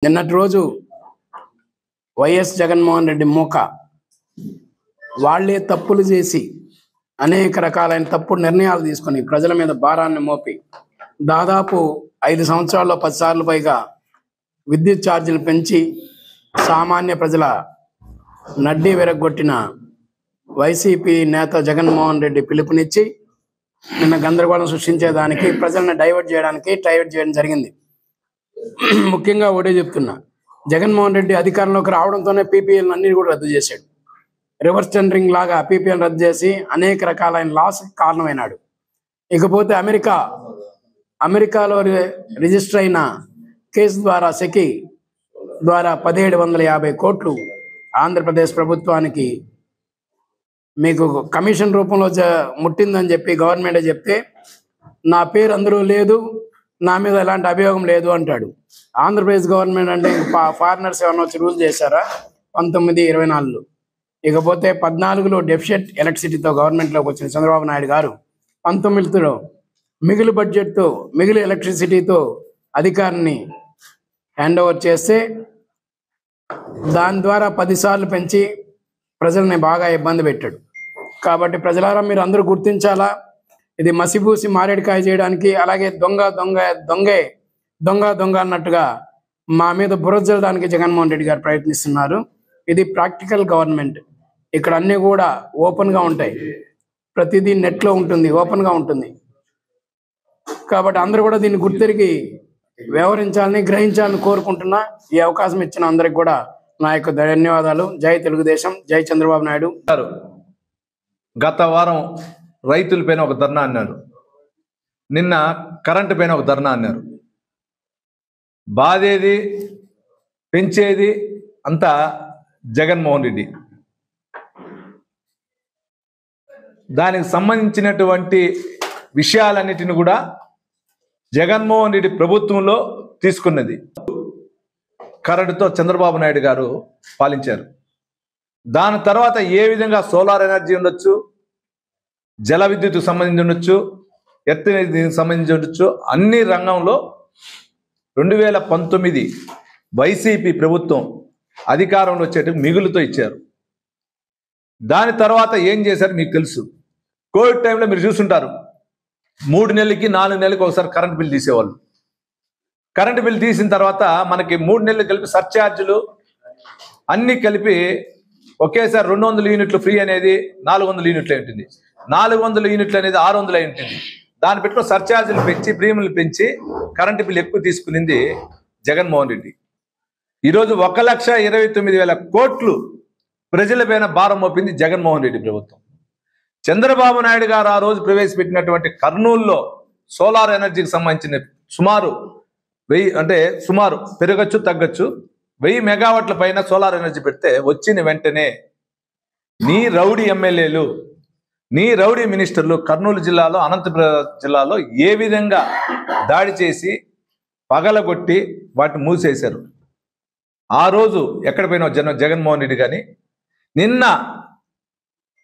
నిన్నటి రోజు వైఎస్ జగన్మోహన్ రెడ్డి మూక వాళ్లే తప్పులు చేసి అనేక రకాలైన తప్పుడు నిర్ణయాలు తీసుకొని ప్రజల మీద భారాన్ని మోపి దాదాపు 5 సంవత్సరాల్లో 10 సార్లు పైగా విద్యుత్ ఛార్జీలు పెంచి సామాన్య ప్రజల నడ్డి విరగొట్టిన వైసీపీ నేత జగన్మోహన్ రెడ్డి పిలుపునిచ్చి నిన్న గందరగోళం సృష్టించేదానికి ప్రజల్ని డైవర్ట్ చేయడం జరిగింది. ముఖ్యంగా ఒకటే చెప్తున్నా, జగన్మోహన్ రెడ్డి అధికారంలోకి రావడంతోనే పీపీఎల్ అన్ని కూడా రద్దు చేశాడు. రివర్స్ టెండరింగ్ లాగా పీపీఎల్ రద్దు చేసి అనేక రకాలైన లాస్ కారణమైనాడు. ఇకపోతే అమెరికాలో రిజిస్టర్ అయిన కేసు ద్వారా సెకీ ద్వారా 1750 కోట్లు ఆంధ్రప్రదేశ్ ప్రభుత్వానికి మీకు కమిషన్ రూపంలో ముట్టిందని చెప్పి గవర్నమెంటే చెప్తే నా పేరు అందులో లేదు, నా మీద ఎలాంటి అభియోగం లేదు అంటాడు. ఆంధ్రప్రదేశ్ గవర్నమెంట్ అంటే ఫారినర్స్ ఏమన్నా వచ్చి రూల్ చేశారా 1924లో? ఇకపోతే 14లో డెఫిషిట్ ఎలక్ట్రిసిటీతో గవర్నమెంట్లోకి వచ్చిన చంద్రబాబు నాయుడు గారు 19లో మిగులు బడ్జెట్తో మిగులు ఎలక్ట్రిసిటీతో అధికారాన్ని హ్యాండ్ ఓవర్ చేస్తే దాని ద్వారా 10 సార్లు పెంచి ప్రజల్ని బాగా ఇబ్బంది పెట్టాడు. కాబట్టి ప్రజలారా మీరు అందరూ గుర్తించాలా, ఇది మసిపూసి మారేడుకాయ చేయడానికి, అలాగే దొంగ అన్నట్టుగా మా మీద బురద జల్లడానికి జగన్మోహన్ రెడ్డి గారు ప్రయత్నిస్తున్నారు. ఇది ప్రాక్టికల్ గవర్నమెంట్. ఇక్కడ అన్నీ కూడా ఓపెన్గా ఉంటాయి, ప్రతిదీ నెట్లో ఉంటుంది, ఓపెన్గా ఉంటుంది. కాబట్టి అందరూ కూడా దీన్ని గుర్తిరిగి వ్యవహరించాలని గ్రహించాలని కోరుకుంటున్నా. ఈ అవకాశం ఇచ్చిన అందరికి కూడా నా యొక్క ధన్యవాదాలు. జై తెలుగుదేశం, జై చంద్రబాబు నాయుడు. గత వారం రైతుల పైన ఒక ధర్నా అన్నారు, నిన్న కరెంటు పైన ఒక ధర్నా అన్నారు. బాధేది పెంచేది అంతా జగన్మోహన్ రెడ్డి. దానికి సంబంధించినటువంటి విషయాలన్నిటిని కూడా జగన్మోహన్ రెడ్డి ప్రభుత్వంలో తీసుకున్నది. కరెంటుతో చంద్రబాబు నాయుడు గారు పాలించారు. దాని తర్వాత ఏ విధంగా సోలార్ ఎనర్జీ ఉండొచ్చు, జల విద్యుత్కు సంబంధించి ఉండొచ్చు, ఎత్తు దీనికి సంబంధించి ఉండొచ్చు, అన్ని రంగంలో 2019 వైసీపీ ప్రభుత్వం అధికారంలో వచ్చేటప్పుడు మిగులుతో ఇచ్చారు. దాని తర్వాత ఏం చేశారు మీకు తెలుసు. కోవిడ్ టైంలో మీరు చూస్తుంటారు, 3 నెలలకి 4 నెలలకి ఒకసారి కరెంట్ బిల్ తీసేవాళ్ళు. కరెంటు బిల్ తీసిన తర్వాత మనకి 3 నెలలు కలిపి సర్ఛార్జీలు అన్నీ కలిపి ఒకేసారి 200 యూనిట్లు ఫ్రీ అనేది 400 యూనిట్లు అయి ఉంటుంది, 400 యూనిట్లు అనేది 600 అయి ఉంటుంది. దాన్ని పెట్టుకుని సర్ఛార్జీలు పెంచి ప్రీమియంలు పెంచి కరెంటు బిల్ ఎక్కువ తీసుకునింది జగన్మోహన్ రెడ్డి. ఈరోజు 1,29,000 కోట్లు ప్రజలపైన భారం మోపింది జగన్మోహన్ రెడ్డి ప్రభుత్వం. చంద్రబాబు నాయుడు గారు ఆ రోజు ప్రవేశపెట్టినటువంటి కర్నూలులో సోలార్ ఎనర్జీకి సంబంధించిన సుమారు 1000 అంటే సుమారు పెరగచ్చు తగ్గచ్చు 1000 మెగావాట్ల పైన సోలార్ ఎనర్జీ పెడితే వచ్చిన వెంటనే నీ రౌడీ ఎమ్మెల్యేలు, నీ రౌడీ మినిస్టర్లు కర్నూలు జిల్లాలో, అనంతపురం జిల్లాలో ఏ విధంగా దాడి చేసి పగలగొట్టి వాటిని మూసేశారు. ఆ రోజు ఎక్కడ పోయినా జగన్మోహన్ రెడ్డి కానీ, నిన్న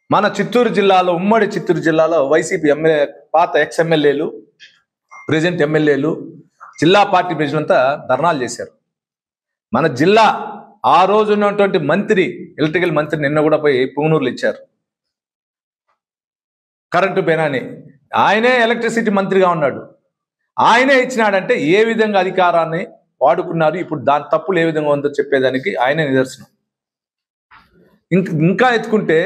మన చిత్తూరు జిల్లాలో, ఉమ్మడి చిత్తూరు జిల్లాలో వైసీపీ పాత ఎమ్మెల్యేలు, ప్రెజెంట్ ఎమ్మెల్యేలు, జిల్లా పార్టీ ప్రెసిడెంట్ అంతా ధర్నాలు చేశారు. మన జిల్లా ఆ రోజు ఉన్నటువంటి మంత్రి, ఎలక్ట్రికల్ మంత్రి నిన్న కూడా పోయి పుంగనూరులో ఇచ్చారు కరెంటు పైన. ఆయనే ఎలక్ట్రిసిటీ మంత్రిగా ఉన్నాడు, ఆయనే ఇచ్చినాడంటే ఏ విధంగా అధికారాన్ని వాడుకున్నారు, ఇప్పుడు దాని తప్పులు ఏ విధంగా ఉందో చెప్పేదానికి ఆయనే నిదర్శనం. ఇంకా ఎత్తుకుంటే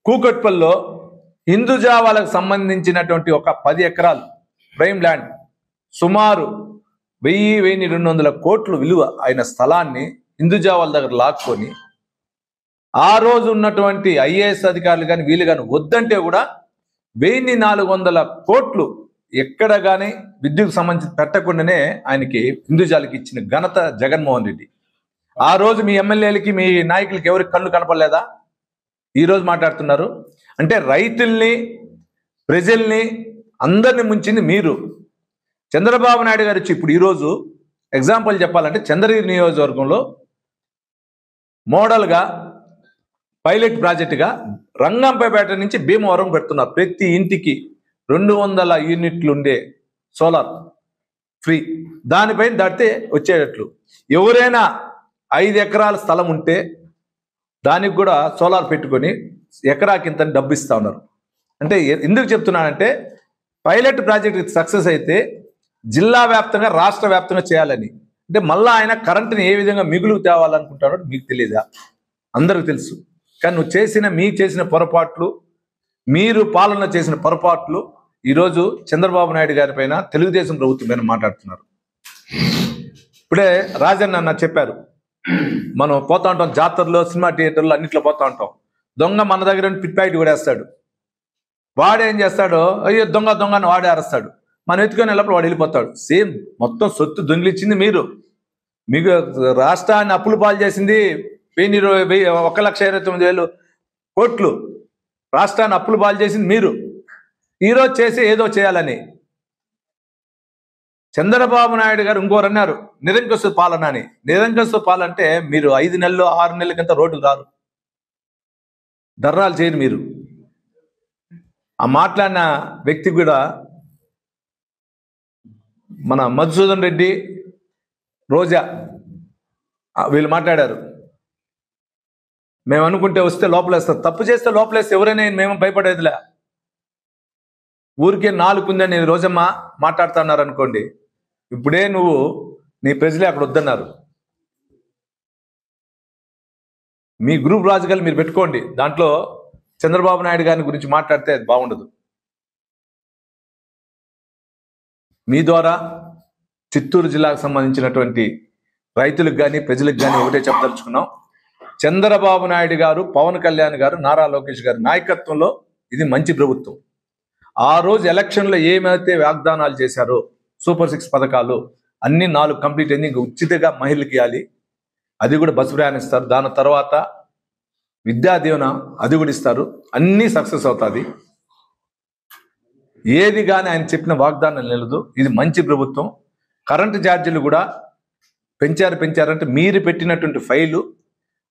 కూకట్పల్లిలో హిందూజా వాళ్ళకు సంబంధించినటువంటి ఒక 10 ఎకరాలు ప్రైమ్ ల్యాండ్, సుమారు 1,200 కోట్లు విలువ అయిన స్థలాన్ని హిందూజా వాళ్ళ దగ్గర లాక్కొని, ఆ రోజు ఉన్నటువంటి ఐఏఎస్ అధికారులు కానీ వీళ్ళు కానీ వద్దంటే కూడా 1,400 కోట్లు ఎక్కడ కానీ విద్యుత్ సంబంధించి పెట్టకుండానే ఆయనకి హిందూజాలకి ఇచ్చిన ఘనత జగన్మోహన్ రెడ్డి. ఆ రోజు మీ ఎమ్మెల్యేలకి, మీ నాయకులకి ఎవరికి కళ్ళు కనపడలేదా? ఈరోజు మాట్లాడుతున్నారు అంటే రైతుల్ని, ప్రజల్ని అందరిని ముంచింది మీరు. చంద్రబాబు నాయుడు గారు వచ్చి ఇప్పుడు ఈరోజు ఎగ్జాంపుల్ చెప్పాలంటే చంద్రగిరి నియోజకవర్గంలో మోడల్గా పైలట్ ప్రాజెక్టుగా రంగంపేట నుంచి భీమవరం పెడుతున్నారు. ప్రతి ఇంటికి 200 యూనిట్లు ఉండే సోలార్ ఫ్రీ. దానిపైన దాటితే వచ్చేటట్లు. ఎవరైనా 5 ఎకరాల స్థలం ఉంటే దానికి కూడా సోలార్ పెట్టుకొని ఎకరాకి ఇంత డబ్బు ఇస్తా ఉన్నారు. అంటే ఎందుకు చెప్తున్నానంటే పైలట్ ప్రాజెక్ట్ సక్సెస్ అయితే జిల్లా వ్యాప్తంగా రాష్ట్ర వ్యాప్తంగా చేయాలని. అంటే మళ్ళీ ఆయన కరెంటుని ఏ విధంగా మిగులు తేవాలనుకుంటారో మీకు తెలియదా? అందరికి తెలుసు. కానీ మీరు చేసిన పొరపాట్లు, మీరు పాలన చేసిన పొరపాట్లు ఈరోజు చంద్రబాబు నాయుడు గారి పైన, తెలుగుదేశం ప్రభుత్వం పైన మాట్లాడుతున్నారు. ఇప్పుడే రాజన్న అన్న చెప్పారు, మనం పోతా ఉంటాం జాతరలో, సినిమా థియేటర్లో, అన్నిట్లో పోతా ఉంటాం. దొంగ మన దగ్గర పిట్ ప్యాకెట్ కూడా వేస్తాడు. వాడేం చేస్తాడో అయ్యో దొంగ దొంగ అని వాడే అరుస్తాడు. మనం ఎత్తుకొని వెళ్ళినప్పుడు వాడు వెళ్ళిపోతాడు. సేమ్ మొత్తం సొత్తు దొంగిలిచ్చింది మీరు. మీకు రాష్ట్రాన్ని అప్పులు పాలు చేసింది 1,29,000 కోట్లు రాష్ట్రాన్ని అప్పులు పాలు చేసింది మీరు. ఈరోజు చేసి ఏదో చేయాలని చంద్రబాబు నాయుడు గారు ఇంకోరు అన్నారు నిరంకుశ పాలన అని. నిరంకుశ పాలన అంటే మీరు 5 నెలలు 6 నెలల కింద రోడ్డుకు రారు, ధర్నాలు చేయరు మీరు. ఆ మాట్లాడిన వ్యక్తి కూడా మన మధుసూదన్ రెడ్డి, రోజా వీళ్ళు మాట్లాడారు. మేము అనుకుంటే వస్తే లోపలేస్తారు, తప్పు చేస్తే లోపలేస్తే ఎవరైనా మేము భయపడేదిలే. ఊరికే 4 ఉందని రోజమ్మ మాట్లాడుతున్నారు అనుకోండి, ఇప్పుడే నువ్వు నీ ప్రజలే అక్కడ వద్దన్నారు. మీ గ్రూప్ రాజకీయాలు మీరు పెట్టుకోండి, దాంట్లో చంద్రబాబు నాయుడు గారి గురించి మాట్లాడితే అది బాగుండదు. మీ ద్వారా చిత్తూరు జిల్లాకు సంబంధించినటువంటి రైతులకు కానీ ప్రజలకు కానీ ఒకటే చెప్పదలుచుకున్నాం, చంద్రబాబు నాయుడు గారు, పవన్ కళ్యాణ్ గారు, నారా లోకేష్ గారి నాయకత్వంలో ఇది మంచి ప్రభుత్వం. ఆ రోజు ఎలక్షన్లో ఏమైతే వాగ్దానాలు చేశారో సూపర్ 6 పథకాలు అన్ని 4 కంప్లీట్ అయింది. ఇంకా ఉచితంగా మహిళలకు ఇవ్వాలి, అది కూడా బస్సు ప్రయాణిస్తారు. దాని తర్వాత విద్యా దీవెన అది కూడా ఇస్తారు. అన్నీ సక్సెస్ అవుతుంది. ఏది కానీ ఆయన చెప్పిన వాగ్దానం నిలదు. ఇది మంచి ప్రభుత్వం. కరెంటు ఛార్జీలు కూడా పెంచారంటే మీరు పెట్టినటువంటి ఫైలు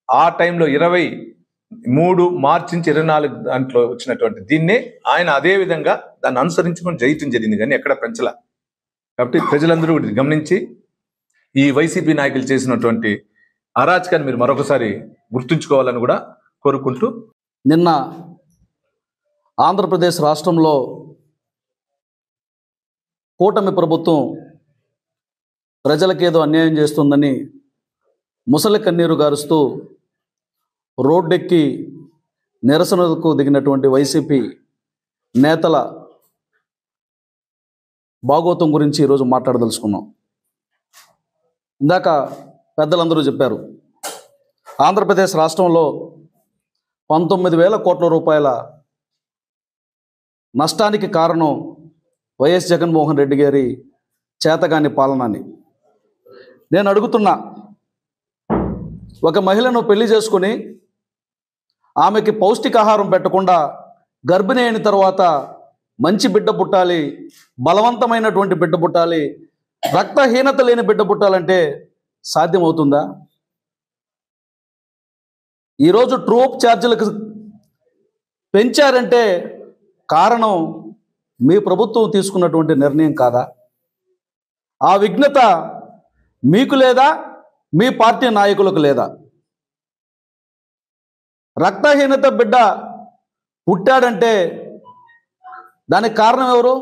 ఆ టైంలో 23 మార్చి నుంచి 24 దాంట్లో వచ్చినటువంటి దీన్నే ఆయన అదే విధంగా దాన్ని అనుసరించుకొని చేయటం జరిగింది, కానీ ఎక్కడ పెంచలే. కాబట్టి ప్రజలందరూ గమనించి ఈ వైసీపీ నాయకులు చేసినటువంటి అరాచకాన్ని మీరు మరొకసారి గుర్తుంచుకోవాలని కూడా కోరుకుంటూ, నిన్న ఆంధ్రప్రదేశ్ రాష్ట్రంలో కూటమి ప్రభుత్వం ప్రజలకేదో అన్యాయం చేస్తుందని ముసలి కన్నీరు గారుస్తూ రోడ్డెక్కి నిరసనకు దిగినటువంటి వైసీపీ నేతల భాగోతం గురించి ఈరోజు మాట్లాడదలుచుకున్నాం. ఇందాక పెద్దలందరూ చెప్పారు, ఆంధ్రప్రదేశ్ రాష్ట్రంలో 19,000 కోట్ల రూపాయల నష్టానికి కారణం వైఎస్ జగన్మోహన్ రెడ్డి గారి చేతగాని పాలనని. నేను అడుగుతున్నా, ఒక మహిళను పెళ్లి చేసుకుని ఆమెకి పౌష్టికాహారం పెట్టకుండా గర్భిణి అయిన తర్వాత మంచి బిడ్డ పుట్టాలి, బలవంతమైనటువంటి బిడ్డ పుట్టాలి, రక్తహీనత లేని బిడ్డ పుట్టాలంటే సాధ్యమవుతుందా? ఈరోజు ట్రూప్ ఛార్జీలకు పెంచారంటే కారణం మీ ప్రభుత్వం తీసుకున్నటువంటి నిర్ణయం కాదా? ఆ విఘ్నత మీకు లేదా, మీ పార్టీ నాయకులకు లేదా? రక్తహీనత బిడ్డ పుట్టాడంటే దానికి కారణం ఎవరు?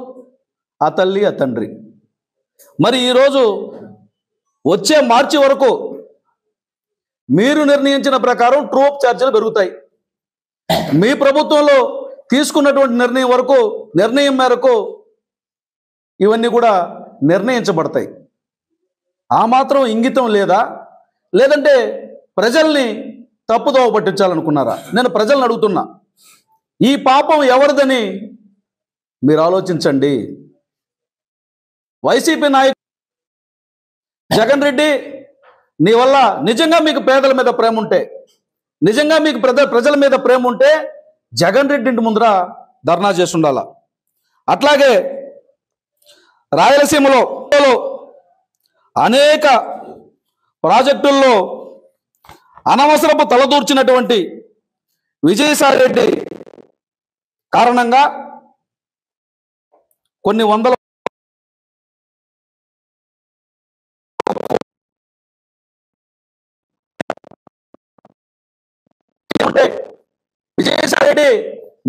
ఆ తల్లి, ఆ తండ్రి. మరి ఈరోజు వచ్చే మార్చి వరకు మీరు నిర్ణయించిన ప్రకారం ట్రూప్ ఛార్జీలు పెరుగుతాయి. మీ ప్రభుత్వంలో తీసుకున్నటువంటి నిర్ణయం మేరకు ఇవన్నీ కూడా నిర్ణయించబడతాయి. ఆ మాత్రం ఇంగితం లేదా? లేదంటే ప్రజల్ని తప్పుదోవ పట్టించాలనుకున్నారా? నేను ప్రజల్ని అడుగుతున్నా, ఈ పాపం ఎవరిదని మీరు ఆలోచించండి. వైసీపీ నాయకుడు జగన్ రెడ్డి, నీ వల్ల నిజంగా మీకు పేదల మీద ప్రేమ ఉంటే, నిజంగా మీకు ప్రజల మీద ప్రేమ ఉంటే జగన్ రెడ్డి ఇంటి ముందర ధర్నా చేసి ఉండాల. అట్లాగే రాయలసీమలో అనేక ప్రాజెక్టుల్లో అనవసరపు తలదూర్చినటువంటి విజయసాయి రెడ్డి కారణంగా కొన్ని వందల రెడ్డి,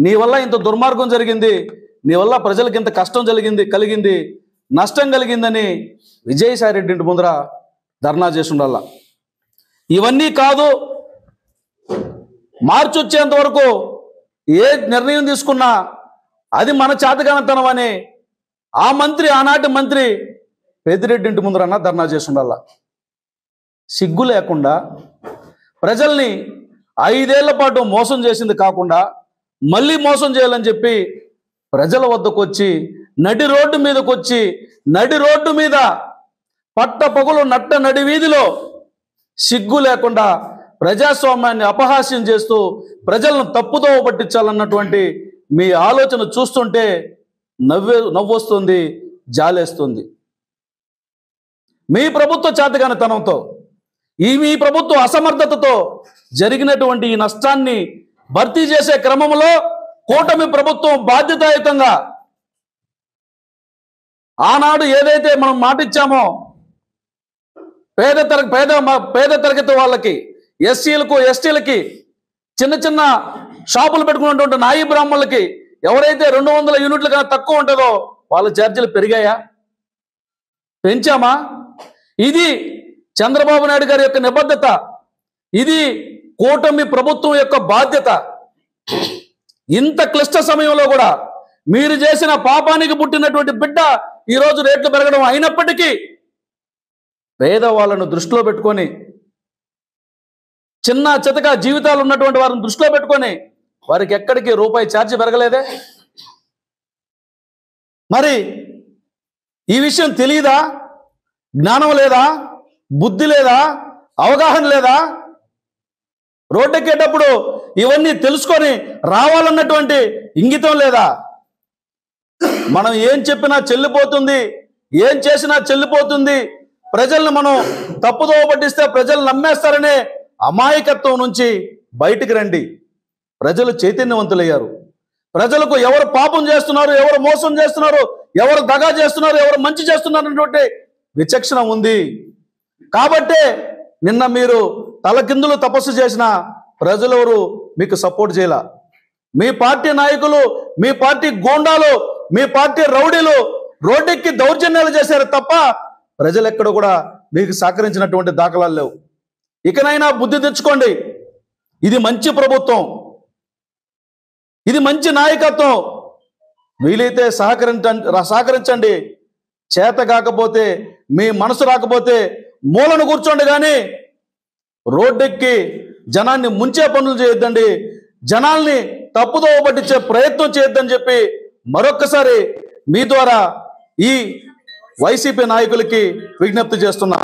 నీ వల్ల ఇంత దుర్మార్గం జరిగింది, నీ వల్ల ప్రజలకు ఇంత కష్టం కలిగింది, నష్టం కలిగిందని విజయసాయి రెడ్డి ఇంటి ముందర ధర్నా చేసి ఉండాల. ఇవన్నీ కాదు, మార్చి వచ్చేంత వరకు ఏ నిర్ణయం తీసుకున్నా అది మన చేతగానితనం అని ఆనాటి మంత్రి పెద్దిరెడ్డి ఇంటి ముందరన్నా ధర్నా చేసి ఉండాల. సిగ్గు లేకుండా ప్రజల్ని 5 ఏళ్ల పాటు మోసం చేసింది కాకుండా మళ్ళీ మోసం చేయాలని చెప్పి ప్రజల వద్దకు వచ్చి నడి రోడ్డు మీద పట్ట పగులు నడి వీధిలో సిగ్గు లేకుండా ప్రజాస్వామ్యాన్ని అపహాస్యం చేస్తూ ప్రజలను తప్పుదోవ పట్టించాలన్నటువంటి మీ ఆలోచన చూస్తుంటే నవ్వొస్తుంది, జాలేస్తుంది. మీ ప్రభుత్వ చేతగానితనంతో, మీ ప్రభుత్వ అసమర్థతతో జరిగినటువంటి ఈ నష్టాన్ని భర్తీ చేసే క్రమంలో కూటమి ప్రభుత్వం బాధ్యతాయుతంగా ఆనాడు ఏదైతే మనం మాటిచ్చామో పేద తరగతి వాళ్ళకి, ఎస్సీలకు, ఎస్టీలకి, చిన్న షాపులు పెట్టుకున్నటువంటి నాయి బ్రాహ్మణులకి ఎవరైతే 200 యూనిట్లు కన్నా తక్కువ ఉంటుందో వాళ్ళ ఛార్జీలు పెరిగాయా? పెంచామా? ఇది చంద్రబాబు నాయుడు గారి యొక్క నిబద్ధత, ఇది కూటమి ప్రభుత్వం యొక్క బాధ్యత. ఇంత క్లిష్ట సమయంలో కూడా మీరు చేసిన పాపానికి పుట్టినటువంటి బిడ్డ ఈరోజు రేట్లు పెరగడం అయినప్పటికీ పేదవాళ్ళను దృష్టిలో పెట్టుకొని, చిన్న చితక జీవితాలు ఉన్నటువంటి వారిని దృష్టిలో పెట్టుకొని వారికి ఎక్కడికి రూపాయి ఛార్జీ పెరగలేదే? మరి ఈ విషయం తెలియదా? జ్ఞానం లేదా? బుద్ధి లేదా? అవగాహన లేదా? రోడ్డెక్కేటప్పుడు ఇవన్నీ తెలుసుకొని రావాలన్నటువంటి ఇంగితం లేదా? మనం ఏం చెప్పినా చెల్లిపోతుంది, ఏం చేసినా చెల్లిపోతుంది, ప్రజల్ని మనం తప్పుదోవ పట్టిస్తే ప్రజలు నమ్మేస్తారనే అమాయకత్వం నుంచి బయటికి రండి. ప్రజలు చైతన్యవంతులయ్యారు. ప్రజలకు ఎవరు పాపం చేస్తున్నారు, ఎవరు మోసం చేస్తున్నారు, ఎవరు దగా చేస్తున్నారు, ఎవరు మంచి చేస్తున్నారు అనేటువంటి విచక్షణ ఉంది. కాబట్టే నిన్న మీరు తలకిందులు తపస్సు చేసిన ప్రజలెవరు మీకు సపోర్ట్ చేయాల. మీ పార్టీ నాయకులు, మీ పార్టీ గూండాలు, మీ పార్టీ రౌడీలు రోడ్డెక్కి దౌర్జన్యాలు చేశారు తప్ప ప్రజలు ఎక్కడ కూడా మీకు సహకరించినటువంటి దాఖలాలు లేవు. ఇకనైనా బుద్ధి తెచ్చుకోండి. ఇది మంచి ప్రభుత్వం, ఇది మంచి నాయకత్వం. వీలైతే సహకరించండి. చేత కాకపోతే, మీ మనసు రాకపోతే మూలను కూర్చోండి, కానీ రోడ్డెక్కి జనాన్ని ముంచే పనులు చేయొద్దండి, జనాల్ని తప్పుదోవ పట్టించే ప్రయత్నం చేయొద్దని చెప్పి మరొక్కసారి మీ ద్వారా ఈ వైసీపీ నాయకులకి విజ్ఞప్తి చేస్తున్నా.